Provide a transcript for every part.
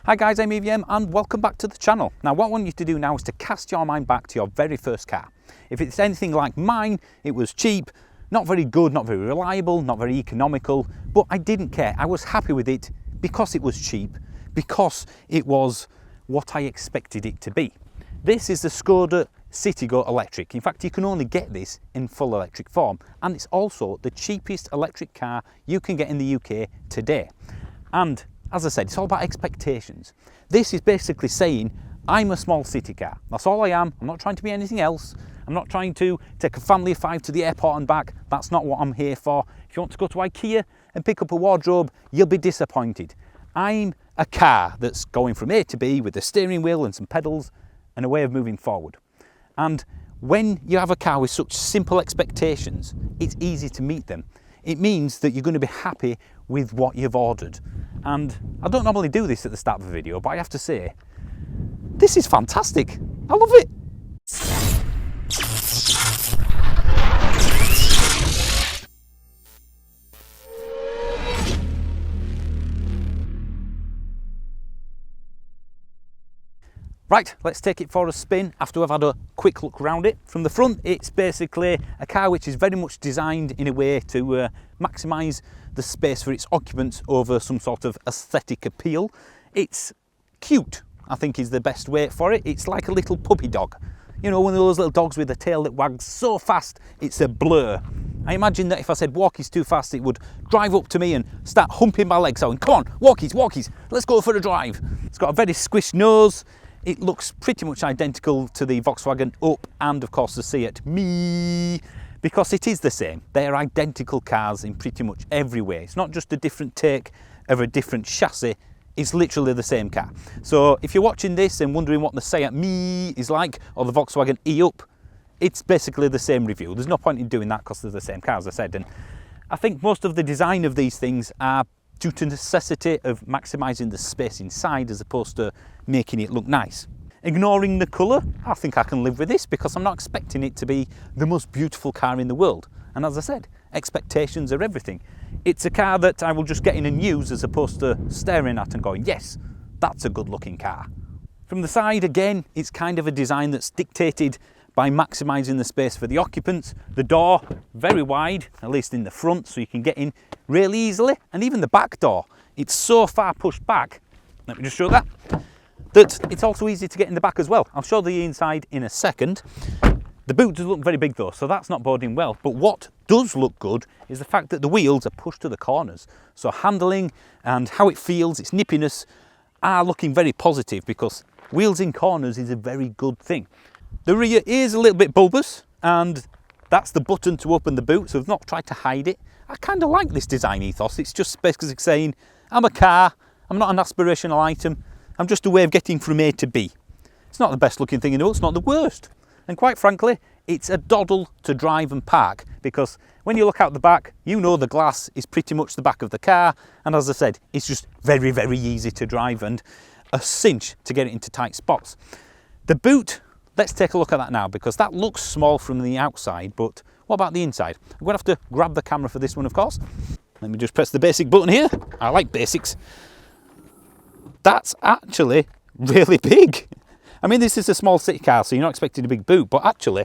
Hi guys, I'm EVM and welcome back to the channel. Now what I want you to do now is to cast your mind back to your very first car. If it's anything like mine, it was cheap, not very good, not very reliable, not very economical, but I didn't care. I was happy with it because it was cheap, because it was what I expected it to be. This is the Skoda Citigoᵉ electric. In fact, you can only get this in full electric form, and it's also the cheapest electric car you can get in the UK today. And as I said, it's all about expectations. This is basically saying, I'm a small city car. That's all I am. I'm not trying to be anything else. I'm not trying to take a family of 5 to the airport and back. That's not what I'm here for. If you want to go to IKEA and pick up a wardrobe, you'll be disappointed. I'm a car that's going from A to B with a steering wheel and some pedals and a way of moving forward. And when you have a car with such simple expectations, it's easy to meet them. It means that you're going to be happy with what you've ordered. And I don't normally do this at the start of a video, but I have to say, this is fantastic. I love it. Right, let's take it for a spin after we've had a quick look around it. From the front, it's basically a car which is very much designed in a way to maximise the space for its occupants over some sort of aesthetic appeal. It's cute, I think is the best way for it. It's like a little puppy dog. You know, one of those little dogs with a tail that wags so fast, it's a blur. I imagine that if I said walkies too fast, it would drive up to me and start humping my legs out. Come on, walkies, walkies, let's go for a drive. It's got a very squished nose. It looks pretty much identical to the Volkswagen eUP and of course the Seat Mii, because it is the same. They're identical cars in pretty much every way. It's not just a different take of a different chassis, it's literally the same car. So if you're watching this and wondering what the Seat Mii is like, or the Volkswagen eUP, it's basically the same review. There's no point in doing that because they're the same car, as I said. And I think most of the design of these things are due to necessity of maximising the space inside as opposed to making it look nice. Ignoring the colour, I think I can live with this because I'm not expecting it to be the most beautiful car in the world. And as I said, expectations are everything. It's a car that I will just get in and use as opposed to staring at and going, yes, that's a good looking car. From the side, again, it's kind of a design that's dictated by maximising the space for the occupants. The door, very wide, at least in the front, so you can get in really easily. And even the back door, it's so far pushed back, let me just show that it's also easy to get in the back as well. I'll show the inside in a second. The boot does look very big though, so that's not boding well. But what does look good is the fact that the wheels are pushed to the corners. So handling and how it feels, its nippiness, are looking very positive because wheels in corners is a very good thing. The rear is a little bit bulbous, and that's the button to open the boot, so I've not tried to hide it. I kind of like this design ethos. It's just basically saying, I'm a car, I'm not an aspirational item, I'm just a way of getting from A to B. It's not the best looking thing in the world, it's not the worst. And quite frankly, it's a doddle to drive and park, because when you look out the back, you know the glass is pretty much the back of the car, and as I said, it's just very, very easy to drive and a cinch to get it into tight spots. The boot, let's take a look at that now, because that looks small from the outside, but what about the inside? I'm going to have to grab the camera for this one, of course. Let me just press the basic button here. I like basics. That's actually really big. I mean, this is a small city car, so you're not expecting a big boot, but actually,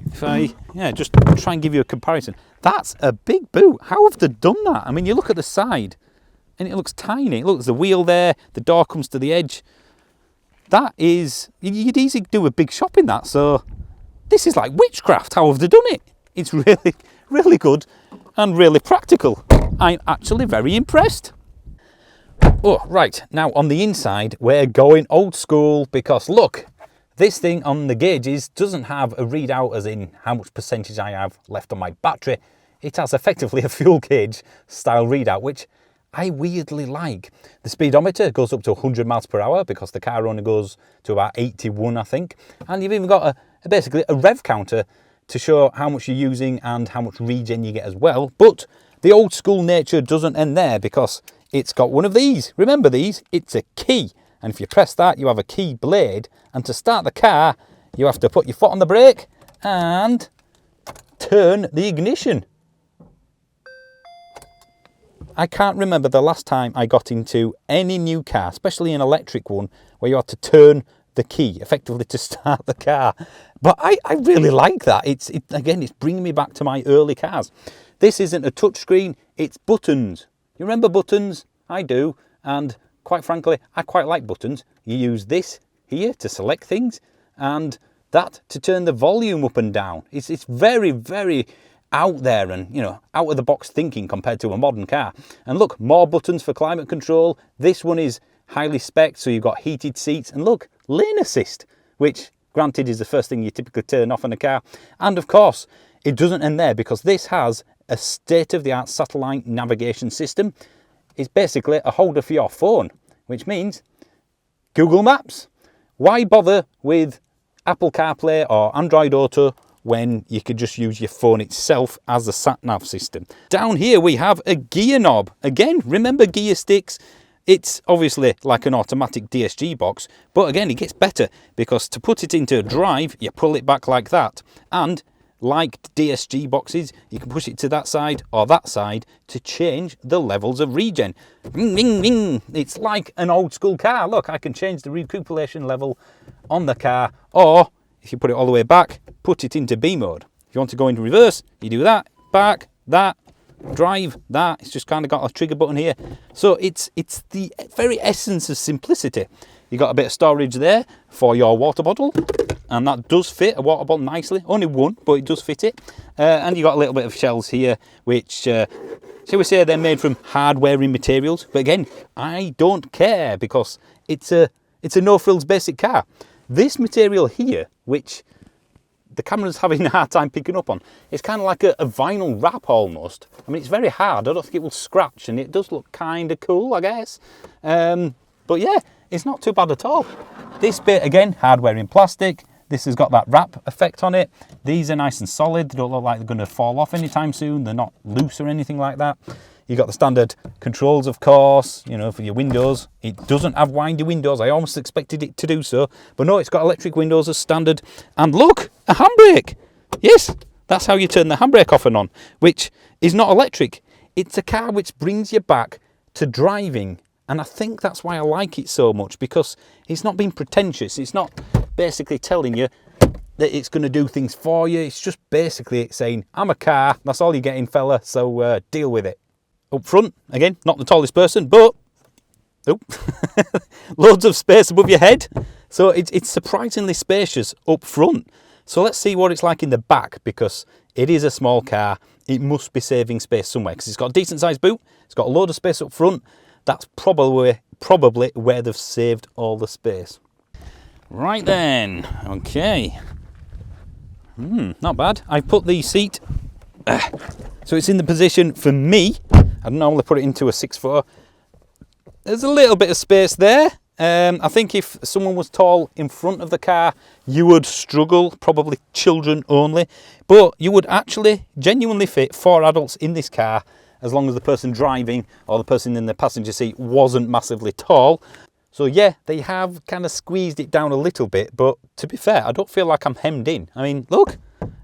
if I just try and give you a comparison, that's a big boot. How have they done that? I mean, you look at the side, and it looks tiny. Look, there's a wheel there, the door comes to the edge. That is, you'd easily do a big shop in that, so this is like witchcraft. How have they done it? It's really, really good and really practical. I'm actually very impressed. Oh, right, now on the inside, we're going old school because look, this thing on the gauges doesn't have a readout as in how much percentage I have left on my battery. It has effectively a fuel gauge style readout, which I weirdly like. The speedometer goes up to 100 miles per hour because the car only goes to about 81, I think. And you've even got basically a rev counter to show how much you're using and how much regen you get as well. But the old school nature doesn't end there because it's got one of these. Remember these? It's a key. And if you press that, you have a key blade. And to start the car, you have to put your foot on the brake and turn the ignition. I can't remember the last time I got into any new car, especially an electric one, where you had to turn the key effectively to start the car. But I really like that. Again, it's bringing me back to my early cars. This isn't a touchscreen, it's buttons. You remember buttons? I do. And quite frankly, I quite like buttons. You use this here to select things and that to turn the volume up and down. It's very, very out there and, you know, out of the box thinking compared to a modern car. And look, more buttons for climate control. This one is highly spec'd, so you've got heated seats. And look, lane assist, which granted is the first thing you typically turn off in a car. And of course, it doesn't end there, because this has a state-of-the-art satellite navigation system. It's basically a holder for your phone, which means Google Maps. Why bother with Apple CarPlay or Android Auto when you could just use your phone itself as a sat-nav system? Down here we have a gear knob. Again, remember gear sticks? It's obviously like an automatic DSG box, but again, it gets better, because to put it into drive, you pull it back like that. And like DSG boxes, you can push it to that side or that side to change the levels of regen. Bing, bing, bing. It's like an old school car. Look, I can change the recuperation level on the car, or if you put it all the way back, put it into B mode. If you want to go into reverse, you do that, back, that, drive, that. It's just kind of got a trigger button here. So it's the very essence of simplicity. You got a bit of storage there for your water bottle, and that does fit a water bottle nicely. Only one, but it does fit it. And you got a little bit of shells here, which, shall we say, they're made from hard-wearing materials. But again, I don't care, because it's a no-frills basic car. This material here, which the camera's having a hard time picking up on, it's kind of like a vinyl wrap almost. I mean, it's very hard. I don't think it will scratch, and it does look kind of cool, I guess. But yeah, it's not too bad at all. This bit, again, hardware in plastic. This has got that wrap effect on it. These are nice and solid. They don't look like they're going to fall off anytime soon. They're not loose or anything like that. You got the standard controls, of course, you know, for your windows. It doesn't have windy windows. I almost expected it to do so, but no, it's got electric windows as standard. And look, a handbrake. Yes, that's how you turn the handbrake off and on, which is not electric. It's a car which brings you back to driving. And I think that's why I like it so much, because it's not being pretentious. It's not basically telling you that it's going to do things for you. It's just basically saying, I'm a car, that's all you're getting, fella, so deal with it. Up front, again, not the tallest person, but loads of space above your head. So it's surprisingly spacious up front. So let's see what it's like in the back, because it is a small car. It must be saving space somewhere, because it's got a decent sized boot. It's got a load of space up front. That's probably where they've saved all the space. Right then, okay. Not bad. I've put the seat, so it's in the position for me. I normally put it into a 6-footer. There's a little bit of space there. I think if someone was tall in front of the car, you would struggle, probably children only. But you would actually genuinely fit 4 adults in this car, as long as the person driving or the person in the passenger seat wasn't massively tall. So yeah, they have kind of squeezed it down a little bit, but to be fair, I don't feel like I'm hemmed in. I mean, look,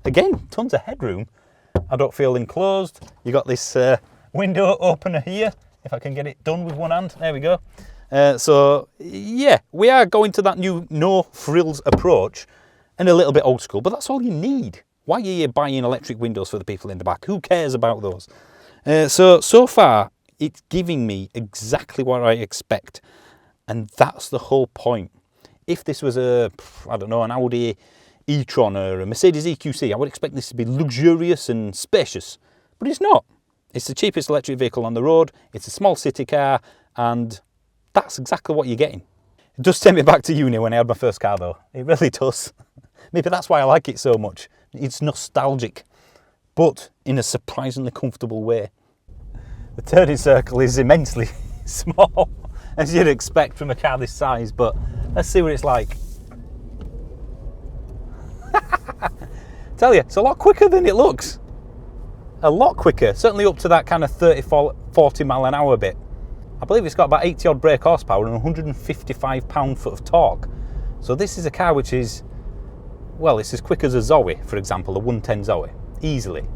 again, tons of headroom. I don't feel enclosed. You got this window opener here, if I can get it done with one hand. There we go. So yeah, we are going to that new no frills approach, and a little bit old school, but that's all you need. Why are you buying electric windows for the people in the back? Who cares about those? So far, it's giving me exactly what I expect, and that's the whole point. If this was I don't know, an Audi e-tron or a Mercedes EQC, I would expect this to be luxurious and spacious, but it's not. It's the cheapest electric vehicle on the road. It's a small city car, and that's exactly what you're getting. It does take me back to uni when I had my first car, though. It really does. Maybe that's why I like it so much. It's nostalgic, but in a surprisingly comfortable way. The turning circle is immensely small, as you'd expect from a car this size, but let's see what it's like. Tell you, it's a lot quicker than it looks. A lot quicker, certainly up to that kind of 30-40 mile an hour bit. I believe it's got about 80 odd brake horsepower and 155 pound-foot of torque. So this is a car which is, well, it's as quick as a Zoe, for example, a 110 Zoe, easily.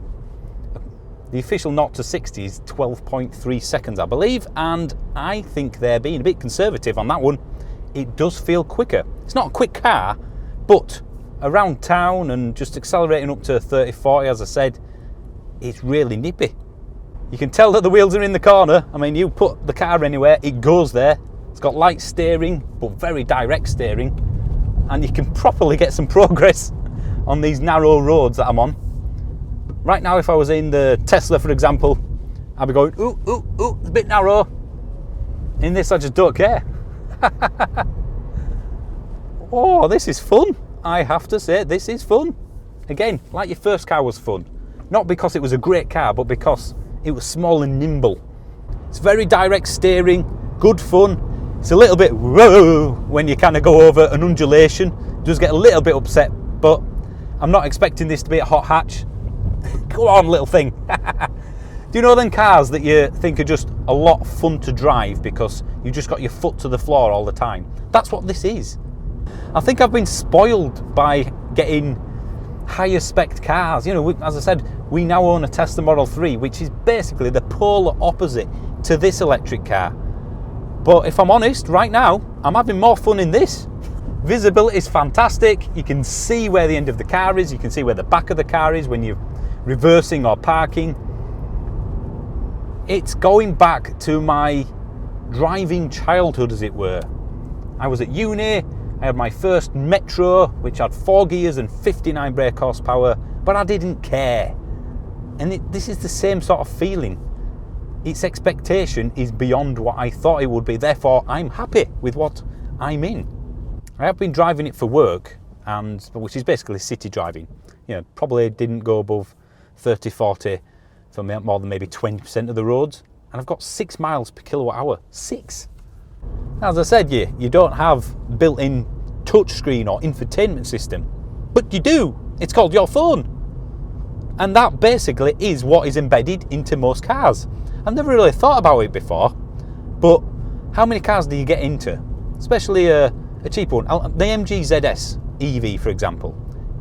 The official 0 to 60 is 12.3 seconds, I believe, and I think they're being a bit conservative on that one. It does feel quicker. It's not a quick car, but around town and just accelerating up to 30, 40, as I said, it's really nippy. You can tell that the wheels are in the corner. I mean, you put the car anywhere, it goes there. It's got light steering, but very direct steering, and you can properly get some progress on these narrow roads that I'm on. Right now, if I was in the Tesla, for example, I'd be going, ooh, ooh, ooh, it's a bit narrow. In this, I just don't care. Oh, this is fun. I have to say, this is fun. Again, like your first car was fun. Not because it was a great car, but because it was small and nimble. It's very direct steering, good fun. It's a little bit whoa when you kind of go over an undulation. It does get a little bit upset, but I'm not expecting this to be a hot hatch. Go on, little thing. Do you know them cars that you think are just a lot of fun to drive because you just got your foot to the floor all the time? That's what this is. I think I've been spoiled by getting higher spec cars. You know, as I said, we now own a Tesla Model 3, which is basically the polar opposite to this electric car. But if I'm honest, right now, I'm having more fun in this. Visibility is fantastic. You can see where the end of the car is. You can see where the back of the car is when you're reversing or parking. It's going back to my driving childhood, as it were. I was at uni. I had my first Metro, which had 4 gears and 59 brake horsepower, but I didn't care. And this is the same sort of feeling. Its expectation is beyond what I thought it would be, therefore I'm happy with what I'm in. I have been driving it for work, which is basically city driving. You know, probably didn't go above 30, 40 for more than maybe 20% of the roads, and I've got 6 miles per kilowatt hour. 6! As I said, you don't have built-in touchscreen or infotainment system, but you do. It's called your phone. And that basically is what is embedded into most cars. I've never really thought about it before, but how many cars do you get into? Especially a cheap one. The MG ZS EV, for example.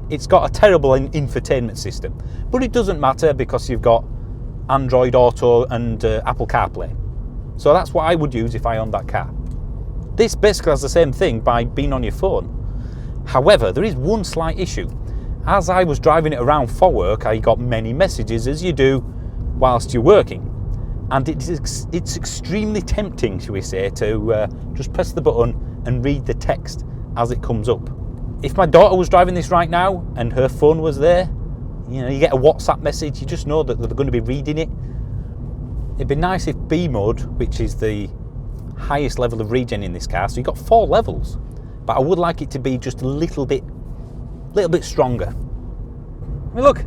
It's got a terrible infotainment system, but it doesn't matter because you've got Android Auto and Apple CarPlay. So that's what I would use if I owned that car. This basically has the same thing by being on your phone. However, there is one slight issue. As I was driving it around for work, I got many messages, as you do whilst you're working. And it's extremely tempting, shall we say, to just press the button and read the text as it comes up. If my daughter was driving this right now and her phone was there, you know, you get a WhatsApp message, you just know that they're going to be reading it. It'd be nice if B mode, which is the highest level of regen in this car, so you've got 4 levels, but I would like it to be just a little bit stronger. I mean, look,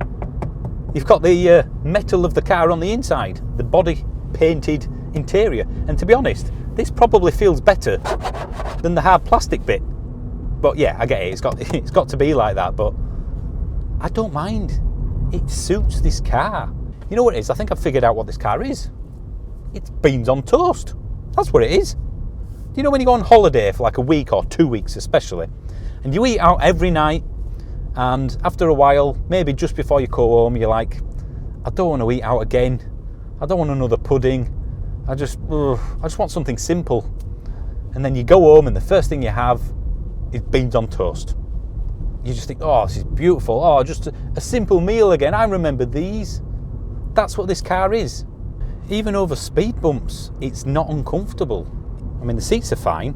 you've got the metal of the car on the inside, the body painted interior, and to be honest, this probably feels better than the hard plastic bit. But yeah, I get it, it's got to be like that, but I don't mind. It suits this car. You know what it is? I think I've figured out what this car is. It's beans on toast. That's what it is. Do you know when you go on holiday for like a week or 2 weeks especially, and you eat out every night, and after a while, maybe just before you go home, you're like, I don't want to eat out again. I don't want another pudding. I just want something simple. And then you go home and the first thing you have is beans on toast. You just think, oh, this is beautiful. Oh, just a simple meal again. I remember these. That's what this car is. Even over speed bumps, it's not uncomfortable. I mean, the seats are fine,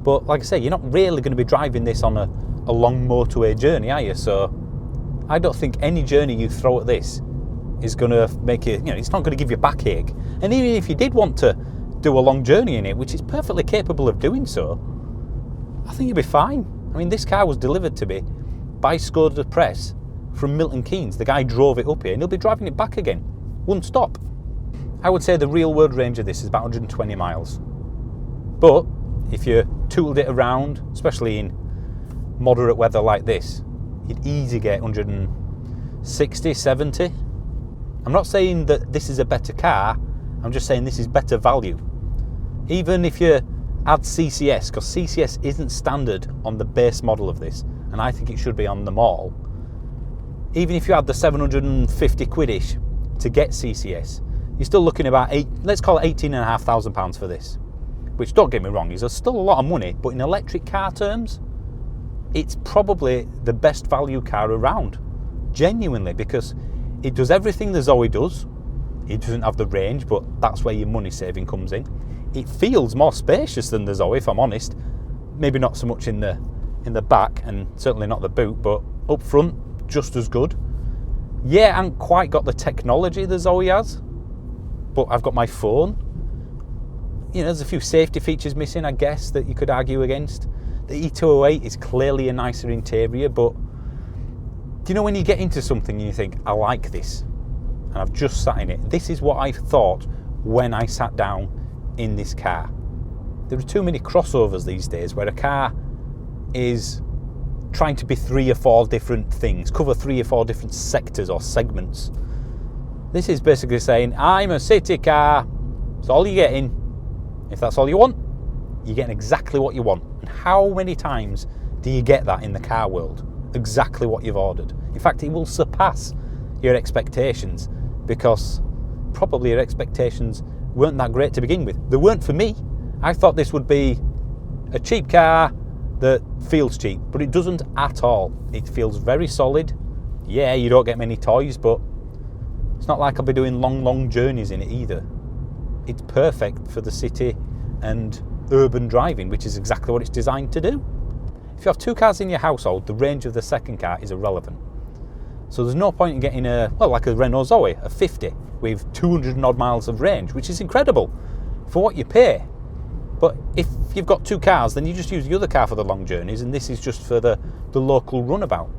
but like I say, you're not really going to be driving this on a long motorway journey, are you? So I don't think any journey you throw at this is going to make you, it's not going to give you a backache. And even if you did want to do a long journey in it, which is perfectly capable of doing so, I think you'll be fine. I mean, this car was delivered to me by Skoda Press from Milton Keynes. The guy drove it up here and he'll be driving it back again. Wouldn't stop. I would say the real world range of this is about 120 miles. But if you tooled it around, especially in moderate weather like this, you'd easily get 160, 70. I'm not saying that this is a better car, I'm just saying this is better value. Even if you add CCS, because CCS isn't standard on the base model of this, and I think it should be on them all. Even if you add the 750 quid-ish to get CCS, you're still looking about let's call it £18,500 for this. Which, don't get me wrong, is still a lot of money, but in electric car terms, it's probably the best value car around. Genuinely, because it does everything the Zoe does. It doesn't have the range, but that's where your money saving comes in. It feels more spacious than the Zoe, if I'm honest. Maybe not so much in the back, and certainly not the boot, but up front, just as good. Yeah, I haven't quite got the technology the Zoe has, but I've got my phone. You know, there's a few safety features missing, I guess, that you could argue against. The E208 is clearly a nicer interior, but do you know when you get into something and you think, I like this, and I've just sat in it? This is what I thought when I sat down in this car. There are too many crossovers these days where a car is trying to be 3 or 4 different things, cover 3 or 4 different sectors or segments. This is basically saying, I'm a city car, that's all you're getting. If that's all you want, you're getting exactly what you want. And how many times do you get that in the car world? Exactly what you've ordered. In fact, it will surpass your expectations, because probably your expectations weren't that great to begin with. They weren't for me. I thought this would be a cheap car that feels cheap, but it doesn't at all. It feels very solid. Yeah, you don't get many toys, but it's not like I'll be doing long journeys in it either. It's perfect for the city and urban driving, which is exactly what it's designed to do. If you have 2 cars in your household, the range of the second car is irrelevant. So there's no point in getting like a Renault Zoe, a 50, with 200 and odd miles of range, which is incredible for what you pay. But if you've got 2 cars, then you just use the other car for the long journeys, and this is just for the local runabout.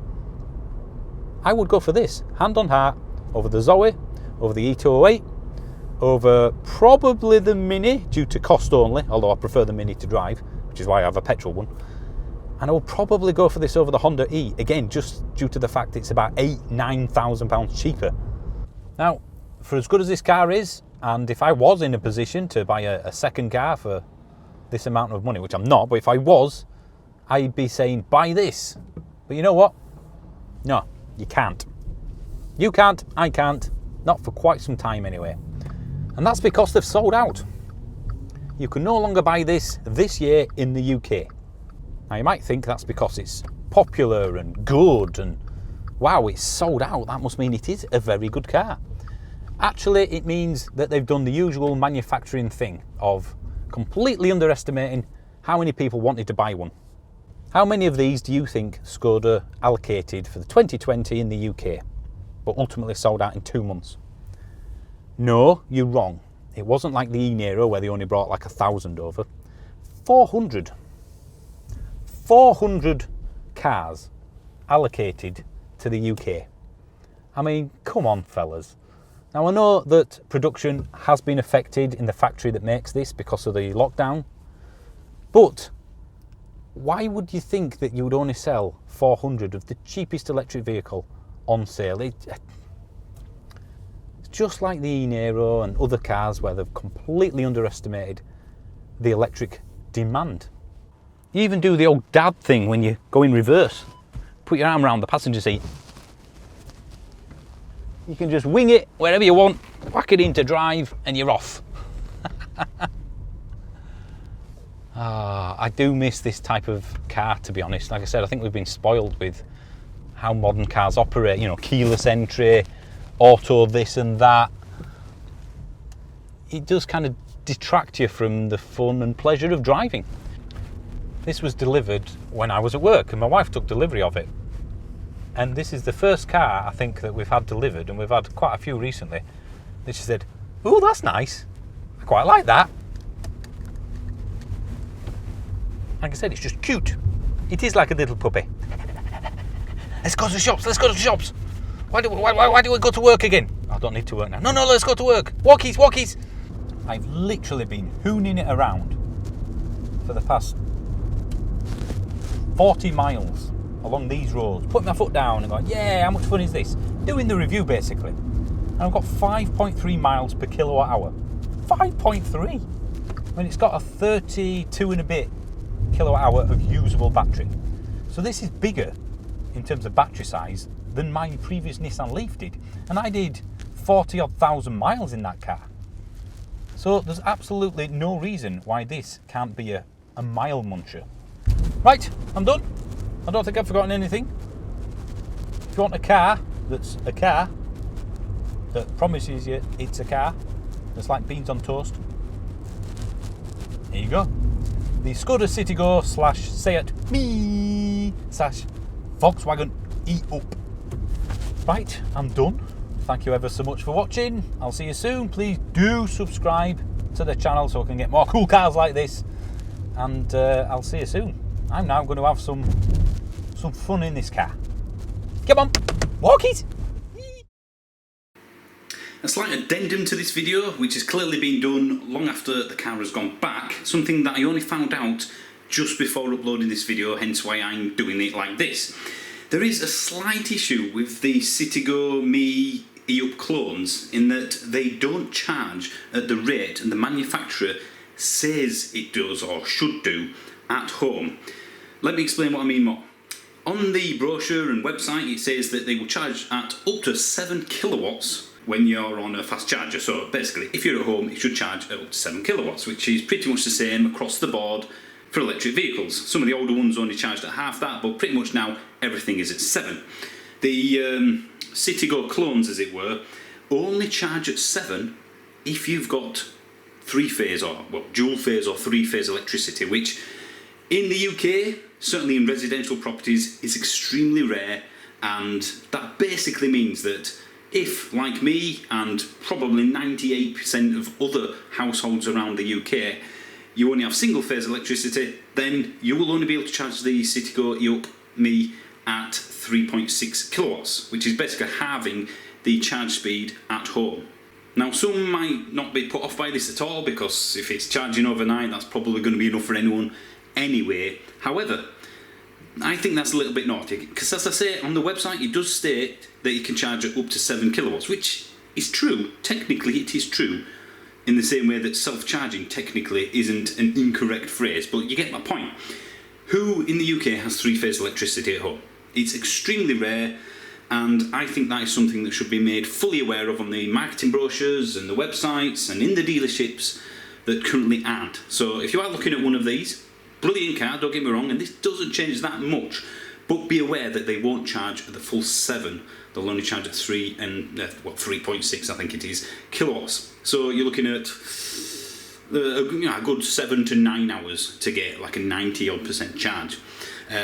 I would go for this, hand on heart, over the Zoe, over the E208, over probably the Mini, due to cost only, although I prefer the Mini to drive, which is why I have a petrol one. And I will probably go for this over the Honda E, again, just due to the fact it's about £9,000 cheaper. Now, for as good as this car is, and if I was in a position to buy a second car for this amount of money, which I'm not, but if I was, I'd be saying, buy this. But you know what? No, you can't. You can't, I can't, not for quite some time anyway. And that's because they've sold out. You can no longer buy this year in the UK. Now you might think that's because it's popular and good and wow, it's sold out, that must mean it is a very good car. Actually, it means that they've done the usual manufacturing thing of completely underestimating how many people wanted to buy one. How many of these do you think Skoda allocated for the 2020 in the UK, but ultimately sold out in 2 months? No, you're wrong. It wasn't like the e-Niro where they only brought like 1,000 over. 400 cars allocated to the UK. I mean, come on, fellas. Now, I know that production has been affected in the factory that makes this because of the lockdown, but why would you think that you would only sell 400 of the cheapest electric vehicle on sale? It's just like the e-Niro and other cars where they've completely underestimated the electric demand. You even do the old dad thing when you go in reverse. Put your arm around the passenger seat. You can just wing it wherever you want, whack it into drive, and you're off. I do miss this type of car, to be honest. Like I said, I think we've been spoiled with how modern cars operate, you know, keyless entry, auto this and that. It does kind of detract you from the fun and pleasure of driving. This was delivered when I was at work and my wife took delivery of it. And this is the first car, I think, that we've had delivered, and we've had quite a few recently, that she said, "Oh, that's nice. I quite like that." Like I said, it's just cute. It is like a little puppy. Let's go to the shops, let's go to the shops. Why do we go to work again? I don't need to work now. No, let's go to work. Walkies. I've literally been hooning it around for the past 40 miles along these roads, putting my foot down and going, yeah, how much fun is this? Doing the review basically. And I've got 5.3 miles per kilowatt hour. 5.3 when it's got a 32 and a bit kilowatt hour of usable battery. So this is bigger in terms of battery size than my previous Nissan Leaf did. And I did 40 odd thousand miles in that car. So there's absolutely no reason why this can't be a mile muncher. Right, I'm done. I don't think I've forgotten anything. If you want a car that's a car, that promises you it's a car, that's like beans on toast, here you go. The Skoda Citigoᵉ / Seat Mii / Volkswagen eUP. Right, I'm done. Thank you ever so much for watching. I'll see you soon. Please do subscribe to the channel so I can get more cool cars like this. And I'll see you soon. I'm now going to have some fun in this car. Come on, walk it! A slight addendum to this video, which has clearly been done long after the car has gone back, something that I only found out just before uploading this video, hence why I'm doing it like this. There is a slight issue with the Citigoᵉ Mii eUP clones in that they don't charge at the rate and the manufacturer says it does or should do at home. Let me explain what I mean more. On the brochure and website it says that they will charge at up to 7 kilowatts when you're on a fast charger. So basically, if you're at home, it should charge at up to 7 kilowatts, which is pretty much the same across the board for electric vehicles. Some of the older ones only charged at half that, but pretty much now everything is at 7. The Citigoᵉ clones, as it were, only charge at 7 if you've got three-phase or, well, dual-phase or three-phase electricity, which in the UK, certainly in residential properties, is extremely rare, and that basically means that if, like me, and probably 98% of other households around the UK, you only have single-phase electricity, then you will only be able to charge the Citigoᵉ eUP Mii at 3.6 kilowatts, which is basically halving the charge speed at home. Now, some might not be put off by this at all, because if it's charging overnight, that's probably going to be enough for anyone anyway. However, I think that's a little bit naughty, because as I say, on the website it does state that you can charge at up to 7 kilowatts, which is true. Technically it is true, in the same way that self-charging technically isn't an incorrect phrase, but you get my point. Who in the UK has three-phase electricity at home? It's extremely rare, and I think that is something that should be made fully aware of on the marketing brochures and the websites and in the dealerships that currently aren't. So if you are looking at one of these, brilliant car, don't get me wrong, and this doesn't change that much, but be aware that they won't charge at the full 7. They'll only charge at 3 and 3.6, I think it is, kilowatts. So you're looking at a good 7 to 9 hours to get like a 90% charge.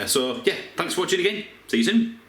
So yeah, thanks for watching again. See you soon.